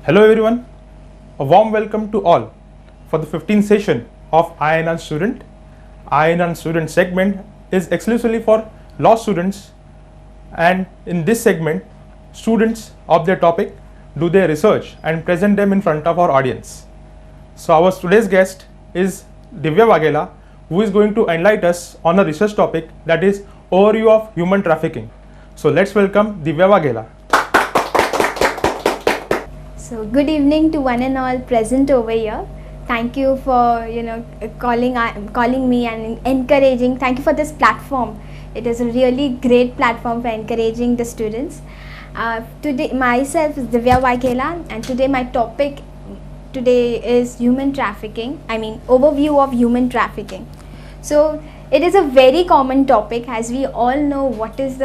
Hello everyone, a warm welcome to all for the 15th session of INN Student. INN Student segment is exclusively for law students, and in this segment, students of their topic do their research and present them in front of our audience. So our today's guest is Divya Waghela, who is going to enlighten us on a research topic that is Overview of Human Trafficking. So let's welcome Divya Waghela. So good evening to one and all present over here. Thank you for calling me and encouraging. Thank you for this platform. It is a really great platform for encouraging the students. Today myself is Divya Waghela, and today my topic today is human trafficking. Overview of human trafficking. So it is a very common topic, as we all know what is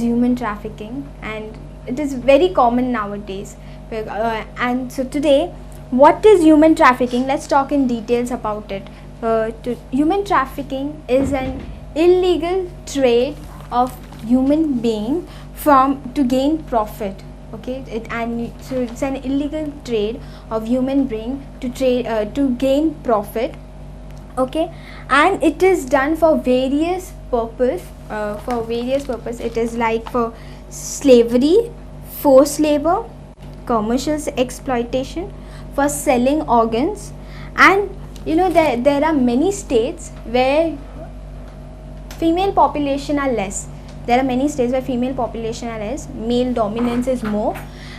human trafficking, and it is very common nowadays. And so today, what is human trafficking? Let's talk in details about it. Human trafficking is an illegal trade of human being to gain profit. Okay, so it's an illegal trade of human being to gain profit. Okay, and it is done for various purpose. It is like for slavery, forced labor, commercial exploitation, for selling organs. And there are many states where female population are less. Male dominance is more,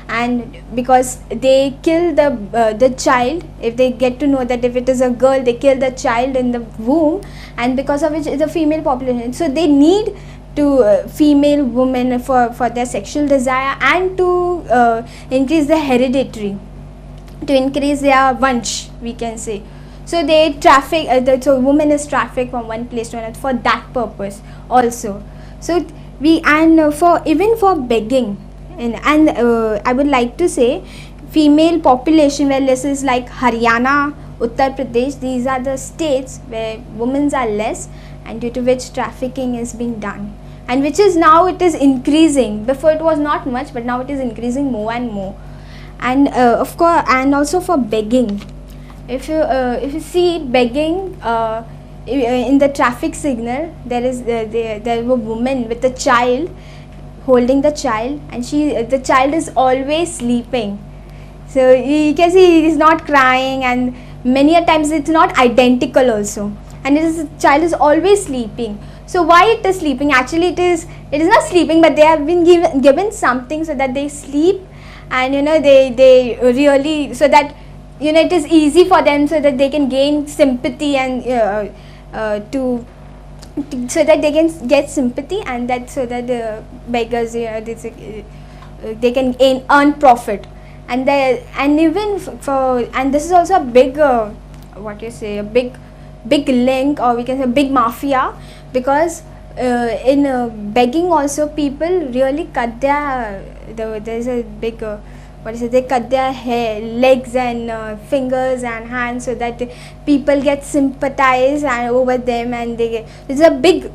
and because they kill the child, if they get to know that if it is a girl, they kill the child in the womb, and because of which the female population, so they need to female women for their sexual desire and to increase the hereditary, to increase their vansh, we can say. So they traffic, so woman is trafficked from one place to another for that purpose also. So for begging, and I would like to say female population, where this is like Haryana, Uttar Pradesh, these are the states where women are less, and due to which trafficking is being done, and which is now it is increasing. Before it was not much, but now it is increasing more and more. And of course, and also for begging, if you see begging in the traffic signal, there is a woman with a child, holding the child, and the child is always sleeping. So you can see he is not crying, and many a times it's not identical also, and the child is always sleeping. So why it is sleeping? Actually it is not sleeping, but they have been given something so that they sleep, and they really, so that it is easy for them, so that they can gain sympathy, and so that they can get sympathy, and that so that the beggars they can earn profit. And even and this is also a big big link, or we can say big mafia, because in begging also people really cut there's a big they cut their hair, legs and fingers and hands, so that people get sympathized over them, and there's a big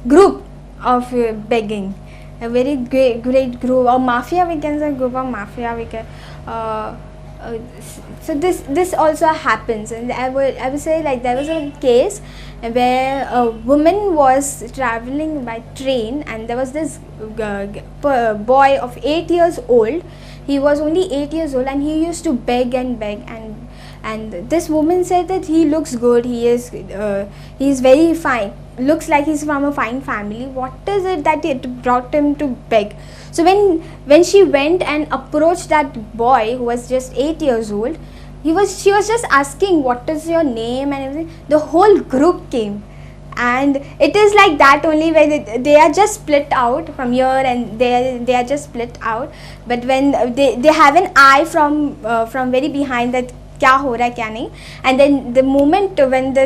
group of begging, a very great group, or mafia, we can say group of mafia, we can so this also happens. And I would say, like, there was a case where a woman was traveling by train, and there was this boy of 8 years old. He was only 8 years old, and he used to beg, and this woman said that he looks good, he is very fine, looks like he's from a fine family. What is it that it brought him to beg? So when she went and approached that boy, who was just 8 years old, she was just asking, what is your name and everything. The whole group came, and it is like that only, where they are just split out from here, and they are just split out. But when they have an eye from very behind, that kya ho raha hai, kya nahi, and then the moment when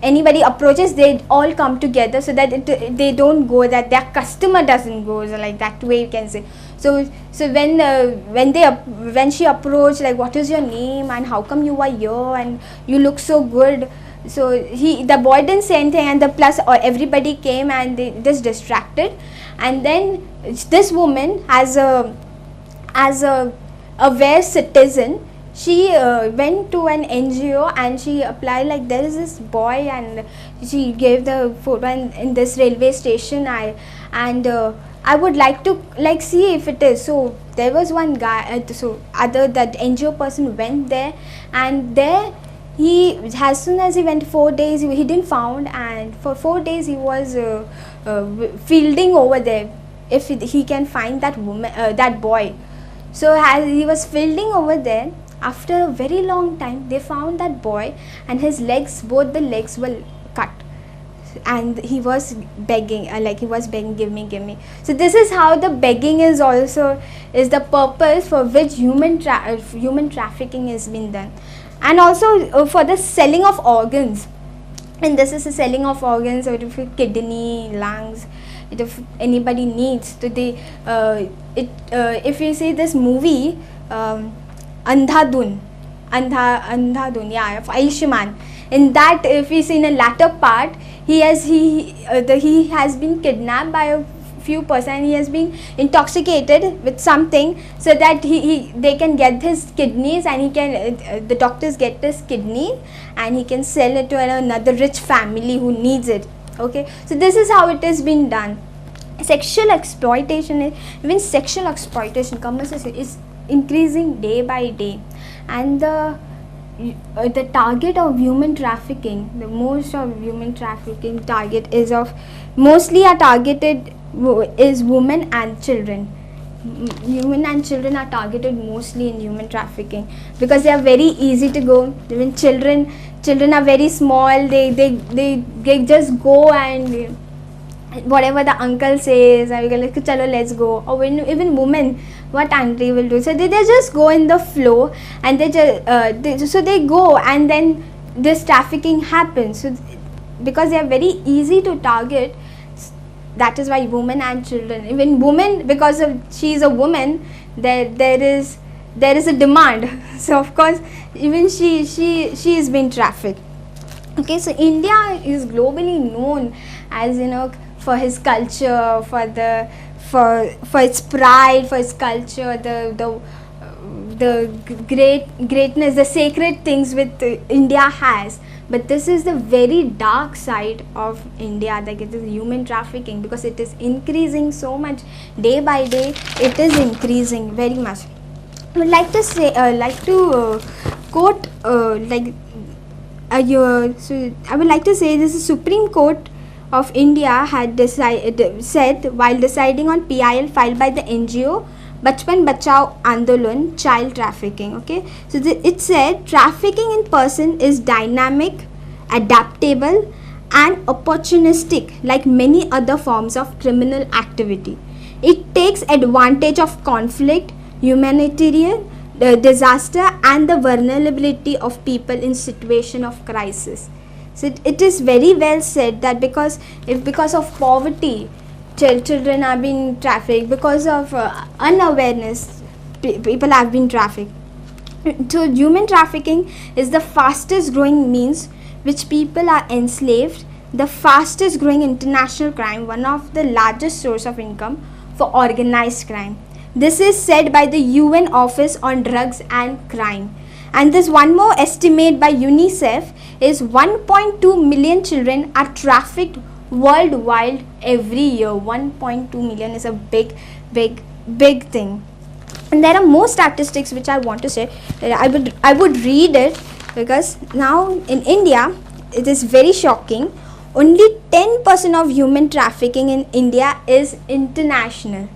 anybody approaches, they all come together, so that they don't go, that their customer doesn't go, so like that way you can say. So when she approached, like, what is your name and how come you are here and you look so good, So the boy didn't say anything, and the plus or everybody came and they just distracted. And then this woman, as a aware citizen, she went to an NGO and she applied, like, there is this boy, and she gave the photo in this railway station. I would like to see if it is. So there was one guy, that NGO person went there, and there he, as soon as he went 4 days, he didn't found, and for 4 days he was fielding over there if he can find that woman, that boy. So as he was fielding over there, after a very long time they found that boy, and his legs, both the legs were cut, and he was begging, give me. So this is how the begging is the purpose for which human trafficking is being done. And also for the selling of organs, and this is the selling of organs, or if kidney, lungs, if anybody needs. So they if you see this movie Andhadhun, of Aishiman, in that, if you see in a latter part, he has been kidnapped by a few person, and he has been intoxicated with something, so that they can get his kidneys, and he can the doctors get his kidney, and he can sell it to another rich family who needs it. Okay, so this is how it has been done. Sexual exploitation, commerce is increasing day by day, and the target of human trafficking, the most of human trafficking target is mostly are targeted is women and children. Women and children are targeted mostly in human trafficking, because they are very easy to go. Even children are very small, they just go, and whatever the uncle says, I will like, chalo, let's go. Or even women, what auntie will do, so they just go in the flow, and they go, and then this trafficking happens. So because they are very easy to target, that is why women and children, even women, because of she is a woman, there is a demand. So of course even she is being trafficked. Okay, so India is globally known as, for his culture, for its pride, for its culture, the greatness, the sacred things with India has. But this is the very dark side of India, like it is human trafficking, because it is increasing so much day by day. It is increasing very much. I would like to say, quote, so I would like to say this is Supreme Court of India had said while deciding on PIL filed by the NGO Bachpan Bachao Andolan, child trafficking. Okay, so it said trafficking in person is dynamic, adaptable, and opportunistic, like many other forms of criminal activity. It takes advantage of conflict, humanitarian disaster, and the vulnerability of people in situation of crisis. So it is very well said that because of poverty, children are being trafficked, because of unawareness, people have been trafficked. So human trafficking is the fastest growing means which people are enslaved, the fastest growing international crime, one of the largest source of income for organized crime. This is said by the UN Office on Drugs and Crime. And this one more estimate by UNICEF is 1.2 million children are trafficked worldwide every year. 1.2 million is a big thing. And there are more statistics which I want to say. I would read it, because now in India it is very shocking. Only 10% of human trafficking in India is international.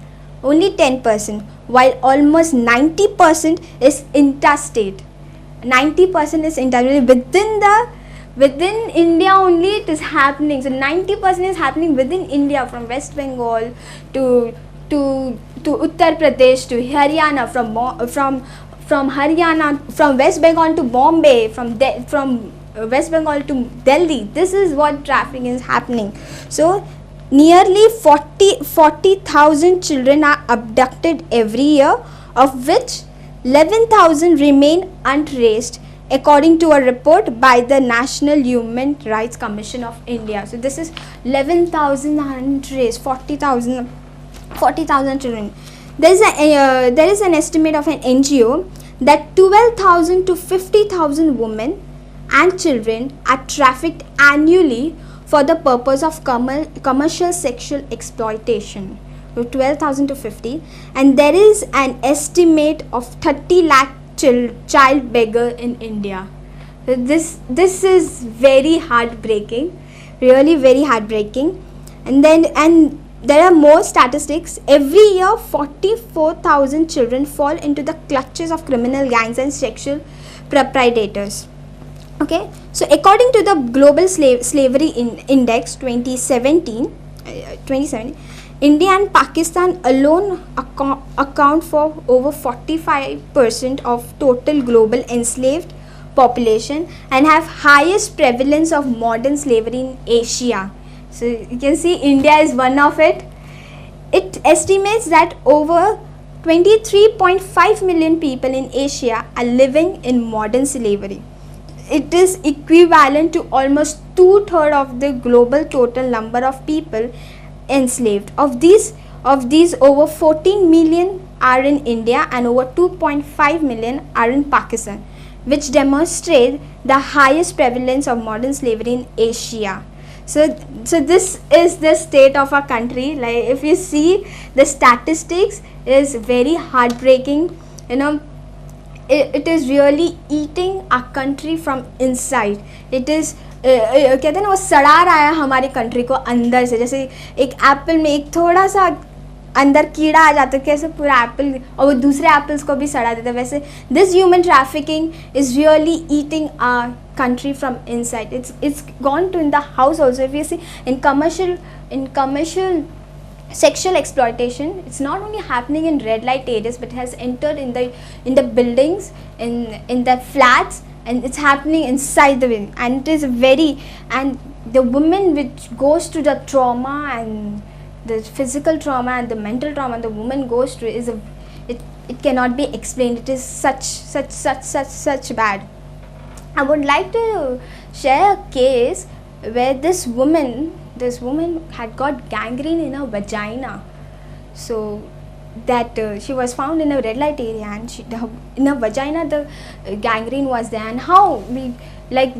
Only 10%, while almost 90% is interstate. 90% is interstate. Within India only it is happening. So 90% is happening within India, from West Bengal to Uttar Pradesh to Haryana, from Haryana, from West Bengal to Bombay, from West Bengal to Delhi. This is what trafficking is happening. So nearly 40,000 children are abducted every year, of which 11,000 remain untraced. according to a report by the National Human Rights Commission of India. So this is 11,100, 40,000 children. There is an estimate of an NGO that 12,000 to 50,000 women and children are trafficked annually for the purpose of commercial sexual exploitation. So 12,000 to 50, and there is an estimate of 30 lakh child beggar in India. So this is very heartbreaking, really very heartbreaking. And there are more statistics. Every year 44,000 children fall into the clutches of criminal gangs and sexual predators. Okay, so according to the Global Slavery Index 2017, India and Pakistan alone account for over 45% of total global enslaved population and have highest prevalence of modern slavery in Asia. So you can see India is one of it. It estimates that over 23.5 million people in Asia are living in modern slavery. It is equivalent to almost 2/3 of the global total number of people enslaved. Of these, over 14 million are in India and over 2.5 million are in Pakistan, which demonstrate the highest prevalence of modern slavery in Asia. So this is the state of our country. Like, if you see the statistics, is very heartbreaking. You know, it is really eating our country from inside. It is कहते हैं ना, वो सड़ा रहा है हमारी country को अंदर से. जैसे एक एप्पल में एक थोड़ा सा अंदर कीड़ा आ जाता है, कैसे पूरा एप्पल और वो दूसरे एप्पल्स को भी सड़ा देता है, वैसे this human trafficking is really eating our country from inside. It's gone to in the house also. If you see in commercial sexual exploitation, it's not only happening in red light areas, but has entered in the buildings, in the flats, and it's happening inside the building. And it is and the woman which goes to the trauma and the physical trauma and the mental trauma the woman goes through it cannot be explained. It is such bad. I would like to share a case where this woman had got gangrene in her vagina. So that she was found in a red light area, and in her vagina the gangrene was there. And how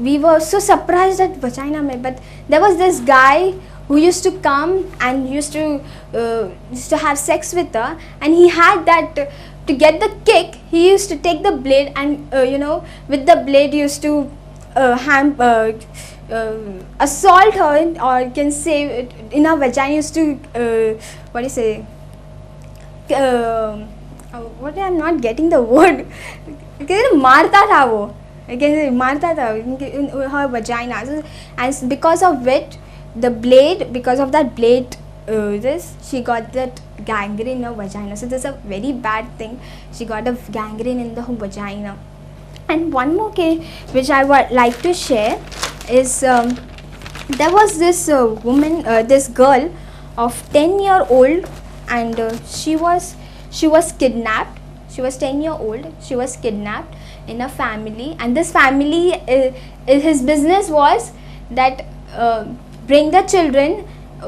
we were so surprised at vagina mein, but there was this guy who used to come and used to have sex with her, and he had that. To get the kick, he used to take the blade and with the blade used to assault her, or you can say in her vagina used to what do you say? What I'm not getting the word. मारता था वो. मारता था in her vagina, and because of that blade, she got that gangrene in her vagina. So this is a very bad thing. She got a gangrene in the vagina. And one more case which I would like to share is there was this woman, this girl of 10-year-old, and she was kidnapped. She was 10-year-old. She was kidnapped in a family, and this family, his business was that bring the children,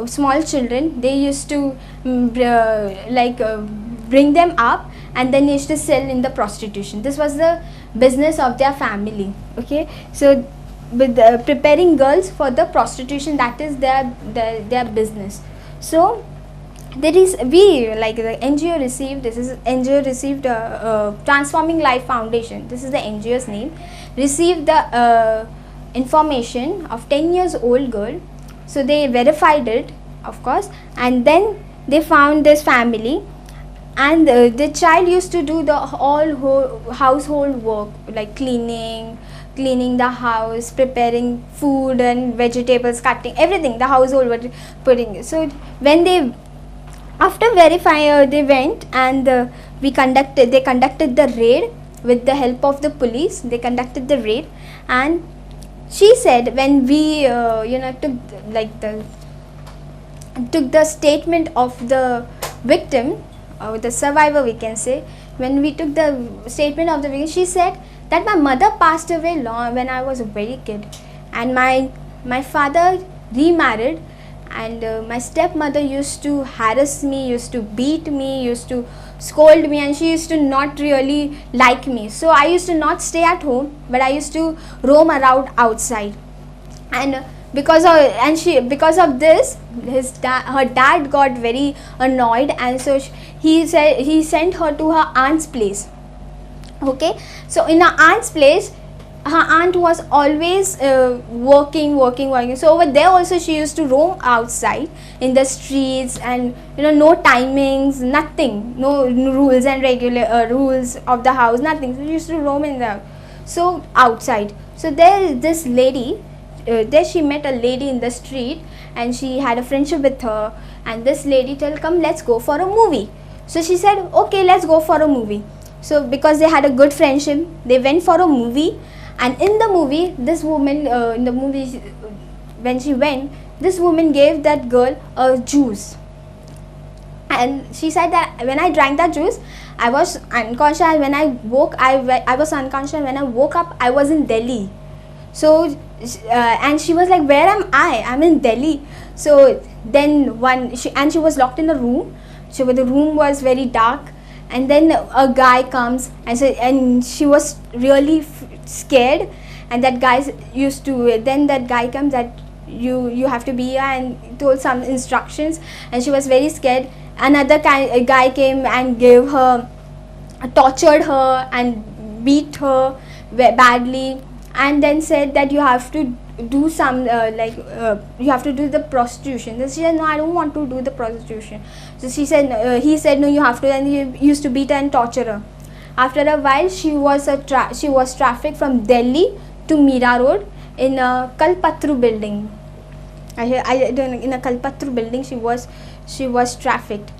small children. They used to bring them up and then used to sell in the prostitution. This was the business of their family. Okay, so with preparing girls for the prostitution, that is their business. So there is the NGO received Transforming Life Foundation. This is the NGO's name. Received the information of 10 years old girl. So they verified it, of course, and then they found this family, and the child used to do the whole household work, like cleaning the house, preparing food and vegetables, cutting everything, the household was putting. So when they after verifying, they went and they conducted the raid with the help of the police. They conducted the raid, and she said when we took the statement of the victim, or the survivor we can say, when we took the statement of the victim, she said that my mother passed away long when I was a very kid, and my father remarried, and my stepmother used to harass me, used to beat me, used to scold me, and she used to not really like me. So I used to not stay at home, but I used to roam around outside. And because of this, her dad got very annoyed, and so he sent her to her aunt's place. Okay, so in her aunt's place, her aunt was always working. So over there also she used to roam outside in the streets, and no timings, nothing, no rules and regular rules of the house, nothing. So she used to roam in the outside. So there this lady, there she met a lady in the street, and she had a friendship with her, and this lady told, come, let's go for a movie. So she said, okay, let's go for a movie. So because they had a good friendship, they went for a movie. And in the movie, this woman, when she went, this woman gave that girl a juice. And she said that when I drank that juice, I was unconscious. When I woke, I was unconscious. When I woke up, I was in Delhi. So, and she was like, where am I? I'm in Delhi. So then she was locked in a room. So the room was very dark. And then a guy comes, and she was really scared. And that guy that guy comes that you have to be here, and told some instructions. And she was very scared. Another guy came and tortured her and beat her badly, and then said that you have to do some you have to do the prostitution. Then she said, no, I don't want to do the prostitution. So he said, no, you have to. And he used to beat her and torture her. After a while, she was trafficked from Delhi to Mira Road in a Kalpatru building. In a Kalpatru building she was trafficked,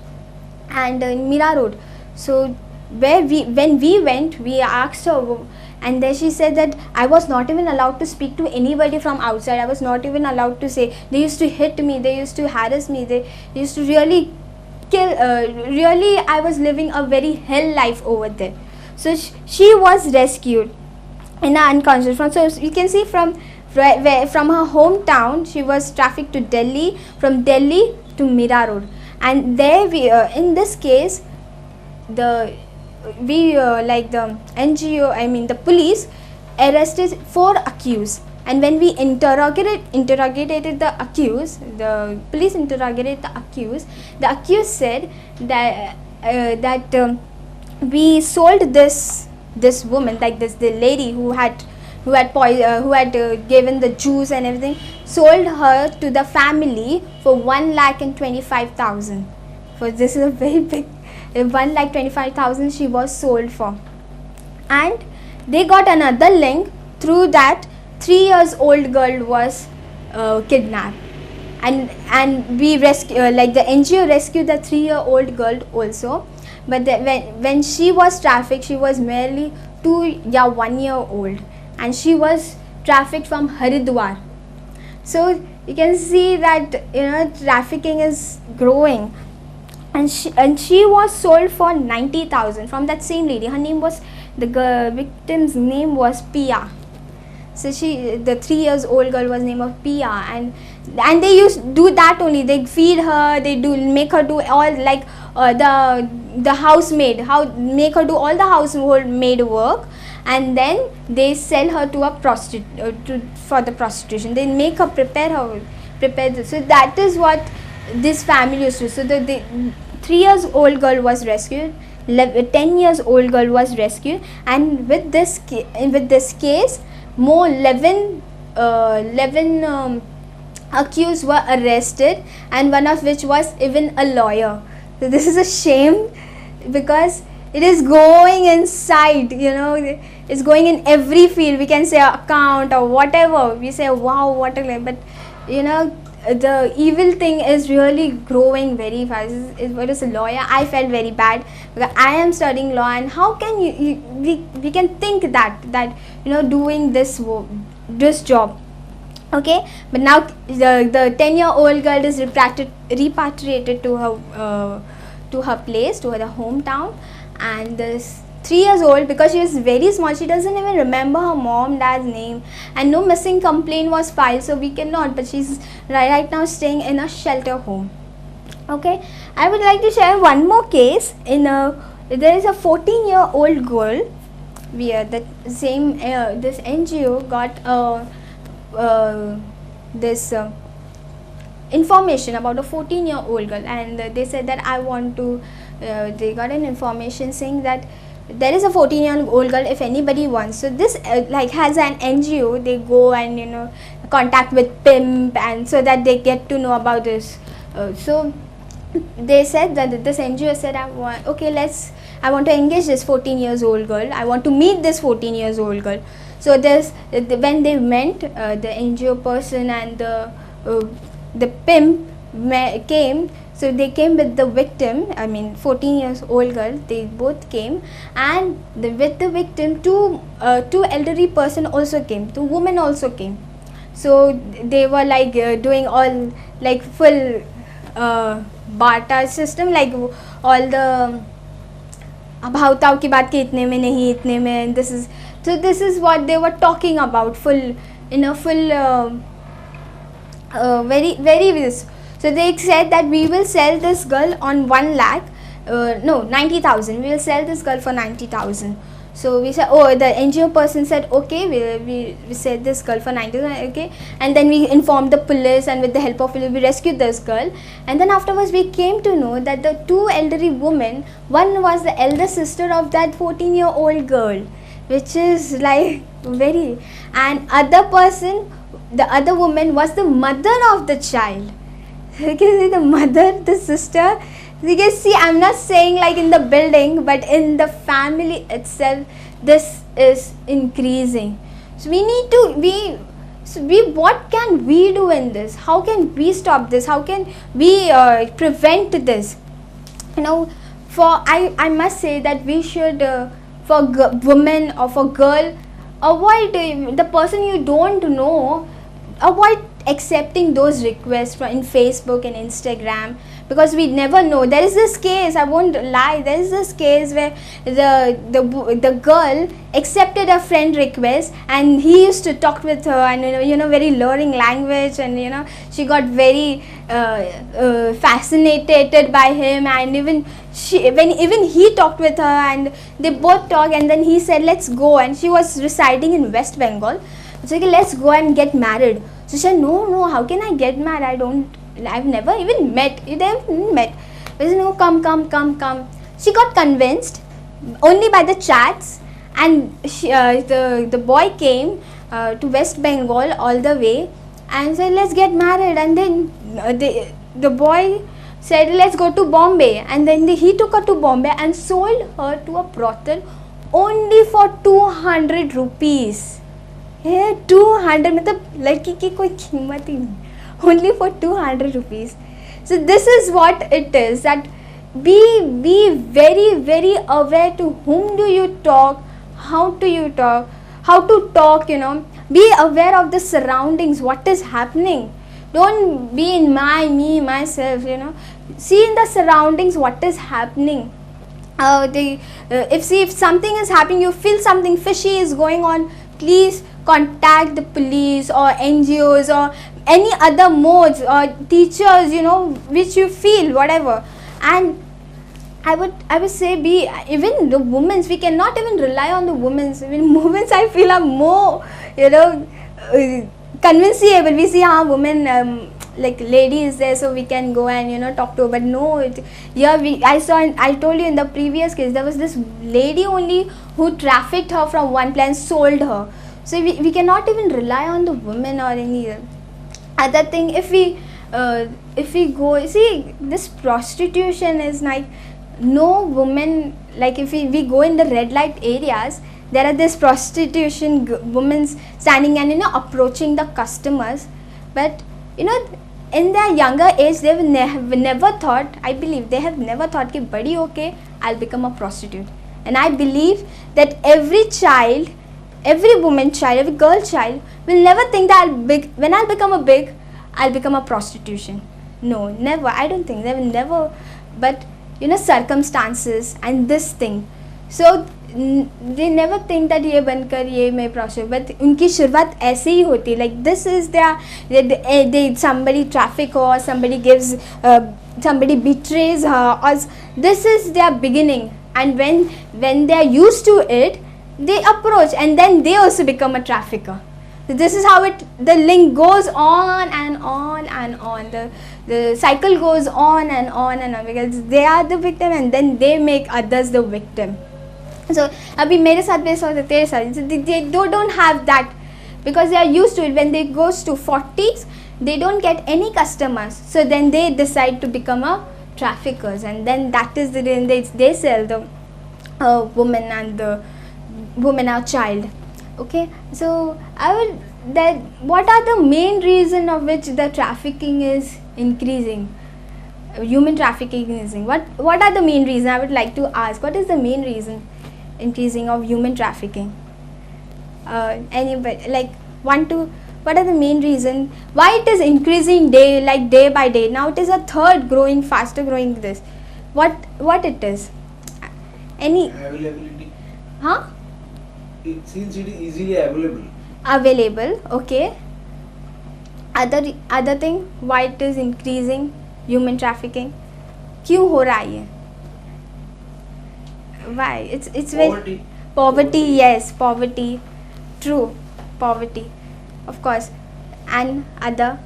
and in Mira Road. So when we went, we asked her, and then she said that I was not even allowed to speak to anybody from outside. I was not even allowed to say. They used to hit me, they used to harass me, they used to really kill. Really, I was living a very hell life over there. So she was rescued in an unconscious. So you can see from her hometown, she was trafficked to Delhi, from Delhi to Mira Road. And there in this case, the NGO, the police arrested 4 accused. And when we interrogated the accused, the police interrogated the accused said that we sold this woman, the lady who had given the juice and everything, sold her to the family for 1,25,000. For this is a very big, 1,25,000 she was sold for. And they got another link through that 3 years old girl was kidnapped, and we the NGO rescued the 3-year-old girl also. But when she was trafficked, she was merely 1 year old, and she was trafficked from Haridwar. So you can see that trafficking is growing, and she was sold for 90,000 from that same lady. Her name was, the victim's name was Pia. So the 3 years old girl was named of Pia, and they used to do that only. They feed her, they make her do all the housemaid, make her do all the household maid work, and then they sell her to a prostitute for the prostitution. They make her prepare this. So that is what this family used to do. So the 3 years old girl was rescued, 10 years old girl was rescued, and with this case, more 11 accused were arrested, and one of which was even a lawyer. So this is a shame, because it is going inside, it's going in every field. We can say account or whatever, we say wow, what a, but the evil thing is really growing very fast. It is a lawyer. I felt very bad because I am studying law, and how can we can think that doing this job. Okay, but now the 10-year-old girl is repatriated to her place, to her hometown, and the 3 years old, because she was very small, she doesn't even remember her mom, dad's name, and no missing complaint was filed, so we cannot, but she's right now staying in a shelter home. Okay, I would like to share one more case. There is a 14-year-old girl where this NGO got this information about a 14-year-old girl, and they said that they got an information saying that there is a 14-year-old girl if anybody wants. So this has an NGO, they go and contact with pimp, and so that they get to know about this. So they said that this NGO said, I want to engage this 14 years old girl, I want to meet this 14 years old girl. So when they met, the NGO person and the pimp came. So they came with the victim, 14 years old girl, they both came, and with the victim, two elderly person also came, 2 women also came. So they were doing all full barter system, all the भाव की बात के इतने में नहीं इतने में, this is what they were talking about, very this. So they said that we will sell this girl on 1 lakh, 90,000, we will sell this girl for 90,000. So we said, the NGO person said, okay, we sell this girl for 90,000, okay, and then we informed the police, and with the help of police we rescued this girl. And then afterwards we came to know that the 2 elderly women, one was the elder sister of that 14-year-old girl, which is very, and the other woman was the mother of the child. You can see the mother, the sister. You can see, I'm not saying in the building, but in the family itself, this is increasing. So we need to what can we do in this? How can we stop this? How can we prevent this? I must say that we should, for women or for girl, avoid the person you don't know, avoid accepting those requests in Facebook and Instagram, because we never know. There is this case, I won't lie, there is this case where the girl accepted a friend request, and he used to talk with her, and very luring language, and she got very fascinated by him, and even he talked with her, and they both talked, and then he said, let's go, and she was residing in West Bengal. So let's go and get married. So she said, no, how can I get married? I've never even met. They haven't met. But no, come. She got convinced only by the chats, and the boy came to West Bengal all the way and said, let's get married. And then the boy said, let's go to Bombay. And then he took her to Bombay and sold her to a brothel only for 200 rupees. 200, मतलब लड़की की कोई कीमत ही नहीं, only for 200 rupees. So this is what it is, that be very, very aware to whom do you talk, how to talk, be aware of the surroundings, what is happening. Don't be in me, myself, see in the surroundings what is happening. If something is happening, you feel something fishy is going on, please contact the police or NGOs or any other modes or teachers, which you feel, whatever. And I would say even the women's, we cannot even rely on the women's. Even women's, I feel, are more, convincible. We see women, lady is there, so we can go and talk to her. But no, I told you in the previous case, there was this lady only who trafficked her from one place, sold her. So we cannot even rely on the women or any other thing. If we go, see, this prostitution is no woman, if we go in the red light areas, there are this prostitution women standing and approaching the customers. But in their younger age, they have never thought, I believe they have never thought ki badi okay, I'll become a prostitute. And I believe that every child, every woman child, every girl child will never think that when I'll become I'll become a prostitution. No, never. I don't think they will never. But circumstances and this thing. So they never think that ये बनकर ये मैं prostitute, but उनकी शुरुआत ऐसे ही होती है. Like this is their somebody traffic her, or somebody gives somebody betrays her, or this is their beginning. And when they are used to it, they approach, and then they also become a trafficker. So this is how the link goes on and on and on. The cycle goes on and on and on, because they are the victim and then they make others the victim. So अभी मेरे साथ भी ऐसा होता है, तेरे साथ, they don't have that, because they are used to it. When they goes to 40s, they don't get any customers, so then they decide to become a traffickers, and then that is the reason they sell the woman and the woman or child. Okay, so what are the main reason of which the trafficking is increasing? Human trafficking is increasing. What are the main reason? I would like to ask, what is the main reason increasing of human trafficking? Anybody, like what are the main reason why it is increasing day by day? Now it is a third growing, faster growing this. What it is? Any availability? Huh? Since it is easily available. Available, okay. Other thing, why it is increasing human trafficking? क्यों हो रहा है ये? Why? It's Poverty. Poverty, yes, poverty. True, poverty, of course. And other.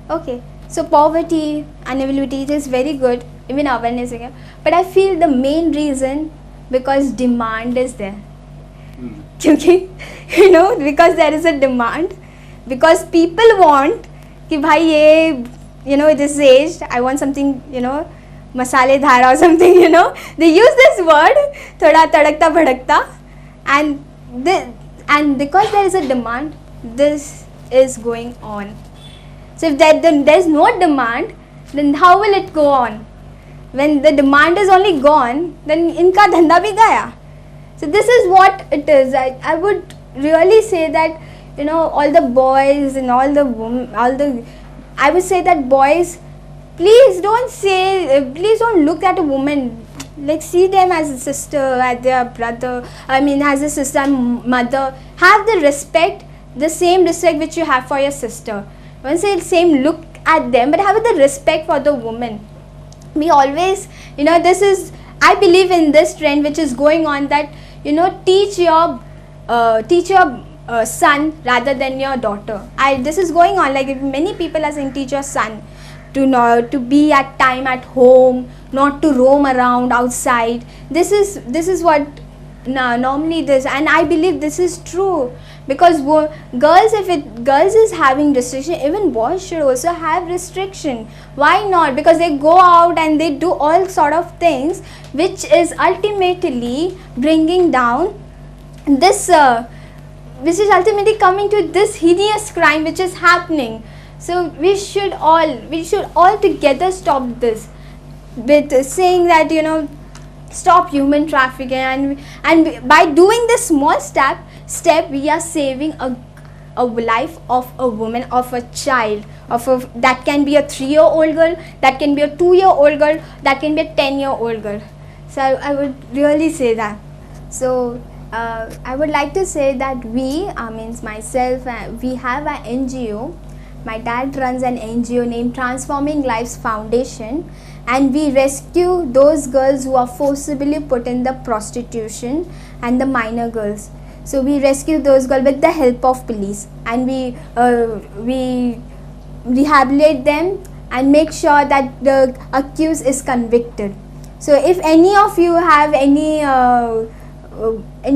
Okay, so poverty, unavailability, it is very good, even awareness again. But I feel the main reason, because demand is there. क्योंकि because there is a demand, because people want कि भाई ये this aged, I want something मसालेदार or something, they use this word थोड़ा तड़कता भड़कता, and because there is a demand, this is going on. So if there is no demand, then how will it go on? When the demand is only gone, then इनका धंधा भी गया. So this is what it is. I would really say that all the boys and all the women, I would say that boys, please don't look at a woman, like see them as a sister, as their brother, as a sister and mother. Have the respect, the same respect which you have for your sister. I won't say same look at them, but have the respect for the woman. We always, I believe in this trend which is going on, that teach your son rather than your daughter. This is going on, like many people are saying teach your son to be at time at home, not to roam around outside. This is what normally this, and I believe this is true, because girls is having restriction, even boys should also have restriction. Why not? Because they go out and they do all sort of things which is ultimately bringing down this which is ultimately coming to this hideous crime which is happening. So we should all together stop this with saying that stop human trafficking, and by doing this small step we are saving a life of a woman, of a child, that can be a 3-year-old girl, that can be a 2-year-old girl, that can be a 10-year-old girl. So I would really say that. So I would like to say that myself, we have an NGO. My dad runs an NGO named Transforming Lives Foundation, and we rescue those girls who are forcibly put in the prostitution and the minor girls. So we rescue those girls with the help of police, and we rehabilitate them and make sure that the accused is convicted. So if any of you have any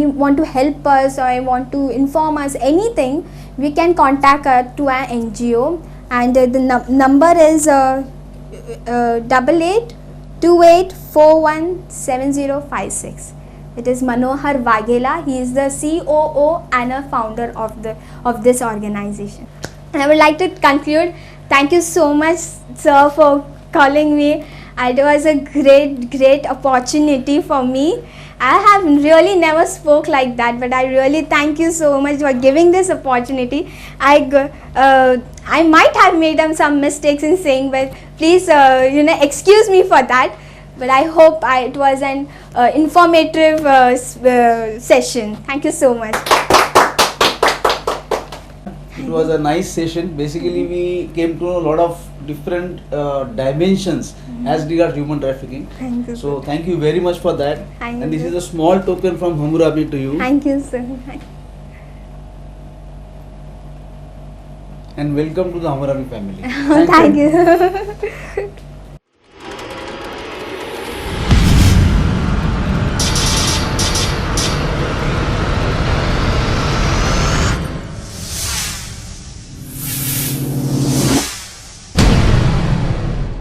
want to help us or want to inform us anything, we can contact us to our NGO, and the number is 8828417056. It is Manohar Waghela. He is the COO and a founder of this organization. And I would like to conclude. Thank you so much, sir, for calling me. It was a great opportunity for me. I have really never spoke like that, but I really thank you so much for giving this opportunity. I might have made some mistakes in saying, but please excuse me for that. But I hope it was an informative session. Thank you so much. It was a nice session. Basically, we came to know a lot of different dimensions as regards human trafficking. Thank you. So thank you very much for that. Thank And this you. is a small token from Hammurabi to you. Thank you, sir. And welcome to the Hammurabi family. Thank you.